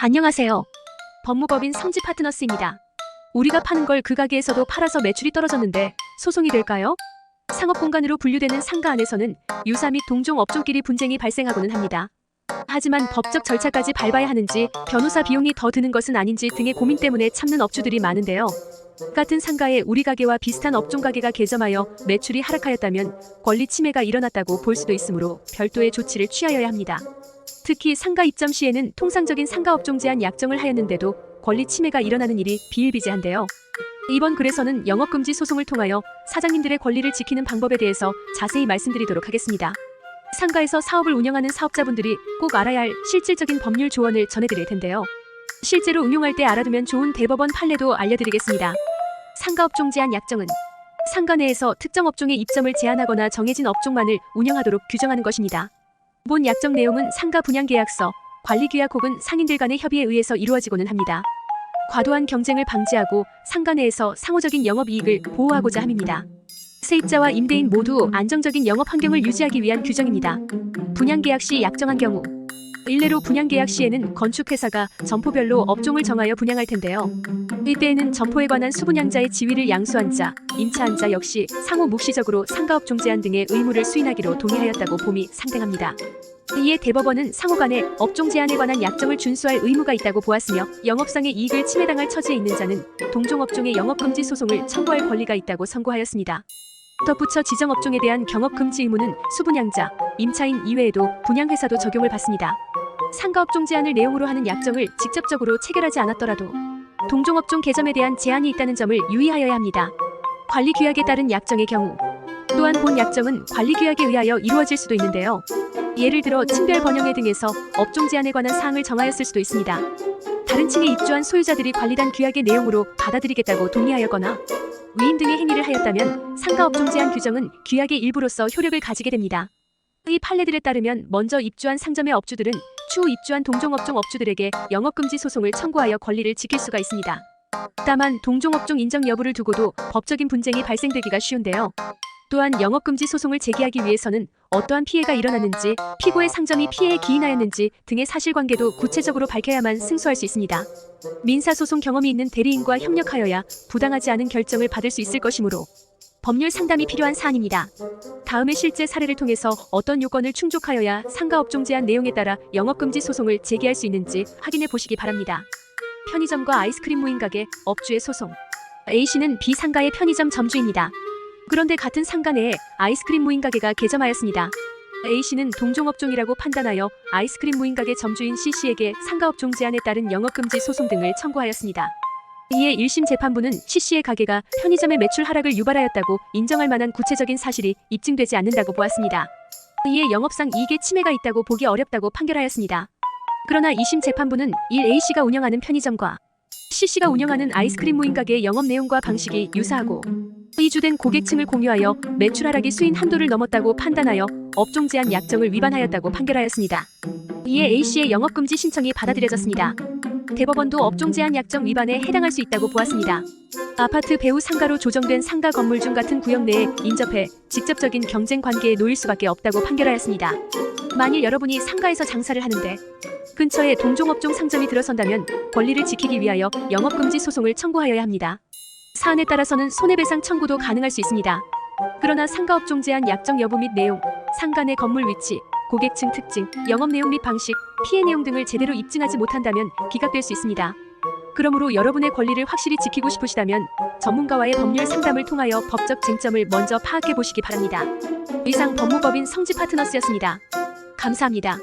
안녕하세요. 법무법인 성지 파트너스입니다. 우리가 파는 걸 그 가게에서도 팔아서 매출이 떨어졌는데 소송이 될까요? 상업공간으로 분류되는 상가 안에서는 유사 및 동종 업종끼리 분쟁이 발생하고는 합니다. 하지만 법적 절차까지 밟아야 하는지 변호사 비용이 더 드는 것은 아닌지 등의 고민 때문에 참는 업주들이 많은데요. 같은 상가에 우리 가게와 비슷한 업종 가게가 개점하여 매출이 하락하였다면 권리 침해가 일어났다고 볼 수도 있으므로 별도의 조치를 취하여야 합니다. 특히 상가 입점 시에는 통상적인 상가업종 제한 약정을 하였는데도 권리 침해가 일어나는 일이 비일비재한데요. 이번 글에서는 영업금지 소송을 통하여 사장님들의 권리를 지키는 방법에 대해서 자세히 말씀드리도록 하겠습니다. 상가에서 사업을 운영하는 사업자분들이 꼭 알아야 할 실질적인 법률 조언을 전해드릴 텐데요. 실제로 응용할 때 알아두면 좋은 대법원 판례도 알려드리겠습니다. 상가업종 제한 약정은 상가 내에서 특정 업종의 입점을 제한하거나 정해진 업종만을 운영하도록 규정하는 것입니다. 본 약정 내용은 상가 분양계약서, 관리규약 혹은 상인들 간의 협의에 의해서 이루어지고는 합니다. 과도한 경쟁을 방지하고 상가 내에서 상호적인 영업이익을 보호하고자 함입니다. 세입자와 임대인 모두 안정적인 영업 환경을 유지하기 위한 규정입니다. 분양계약 시 약정한 경우 일례로 분양계약 시에는 건축회사가 점포별로 업종을 정하여 분양할 텐데요. 이때에는 점포에 관한 수분양자의 지위를 양수한 자, 임차한 자 역시 상호 묵시적으로 상가업종 제한 등의 의무를 수인하기로 동의하였다고 봄이 상당합니다. 이에 대법원은 상호 간에 업종 제한에 관한 약정을 준수할 의무가 있다고 보았으며 영업상의 이익을 침해당할 처지에 있는 자는 동종업종의 영업금지 소송을 청구할 권리가 있다고 선고하였습니다. 덧붙여 지정업종에 대한 경업금지 의무는 수분양자, 임차인 이외에도 분양회사도 적용을 받습니다. 상가업종 제한을 내용으로 하는 약정을 직접적으로 체결하지 않았더라도 동종업종 개점에 대한 제한이 있다는 점을 유의하여야 합니다. 관리규약에 따른 약정의 경우 또한 본 약정은 관리규약에 의하여 이루어질 수도 있는데요. 예를 들어 층별 번영회 등에서 업종 제한에 관한 사항을 정하였을 수도 있습니다. 다른 층에 입주한 소유자들이 관리단 규약의 내용으로 받아들이겠다고 동의하였거나 위임 등의 행위를 하였다면 상가업종 제한 규정은 규약의 일부로서 효력을 가지게 됩니다. 이 판례들에 따르면 먼저 입주한 상점의 업주들은 추후 입주한 동종업종 업주들에게 영업금지 소송을 청구하여 권리를 지킬 수가 있습니다. 다만 동종업종 인정 여부를 두고도 법적인 분쟁이 발생되기가 쉬운데요. 또한 영업금지 소송을 제기하기 위해서는 어떠한 피해가 일어났는지, 피고의 상점이 피해에 기인하였는지 등의 사실관계도 구체적으로 밝혀야만 승소할 수 있습니다. 민사소송 경험이 있는 대리인과 협력하여야 부당하지 않은 결정을 받을 수 있을 것이므로 법률 상담이 필요한 사안입니다. 다음에 실제 사례를 통해서 어떤 요건을 충족하여야 상가업종 제한 내용에 따라 영업금지 소송을 제기할 수 있는지 확인해 보시기 바랍니다. 편의점과 아이스크림 무인가게 업주의 소송. A씨는 B 상가의 편의점 점주입니다. 그런데 같은 상가 내에 아이스크림 무인가게가 개점하였습니다. A씨는 동종업종이라고 판단하여 아이스크림 무인가게 점주인 C씨에게 상가업종 제한에 따른 영업금지 소송 등을 청구하였습니다. 이에 1심 재판부는 C씨의 가게가 편의점의 매출 하락을 유발하였다고 인정할 만한 구체적인 사실이 입증되지 않는다고 보았습니다. 이에 영업상 이익의 침해가 있다고 보기 어렵다고 판결하였습니다. 그러나 2심 재판부는 1A씨가 운영하는 편의점과 C씨가 운영하는 아이스크림 무인가게의 영업 내용과 방식이 유사하고 이주된 고객층을 공유하여 매출 하락이 수인 한도를 넘었다고 판단하여 업종 제한 약정을 위반하였다고 판결하였습니다. 이에 A씨의 영업금지 신청이 받아들여졌습니다. 대법원도 업종 제한 약정 위반에 해당할 수 있다고 보았습니다. 아파트 배후 상가로 조정된 상가 건물 중 같은 구역 내에 인접해 직접적인 경쟁 관계에 놓일 수밖에 없다고 판결하였습니다. 만일 여러분이 상가에서 장사를 하는데 근처에 동종업종 상점이 들어선다면 권리를 지키기 위하여 영업금지 소송을 청구하여야 합니다. 사안에 따라서는 손해배상 청구도 가능할 수 있습니다. 그러나 상가업종 제한 약정 여부 및 내용, 상가 내 건물 위치, 고객층 특징, 영업 내용 및 방식, 피해 내용 등을 제대로 입증하지 못한다면 기각될 수 있습니다. 그러므로 여러분의 권리를 확실히 지키고 싶으시다면 전문가와의 법률 상담을 통하여 법적 쟁점을 먼저 파악해 보시기 바랍니다. 이상 법무법인 성지 파트너스였습니다. 감사합니다.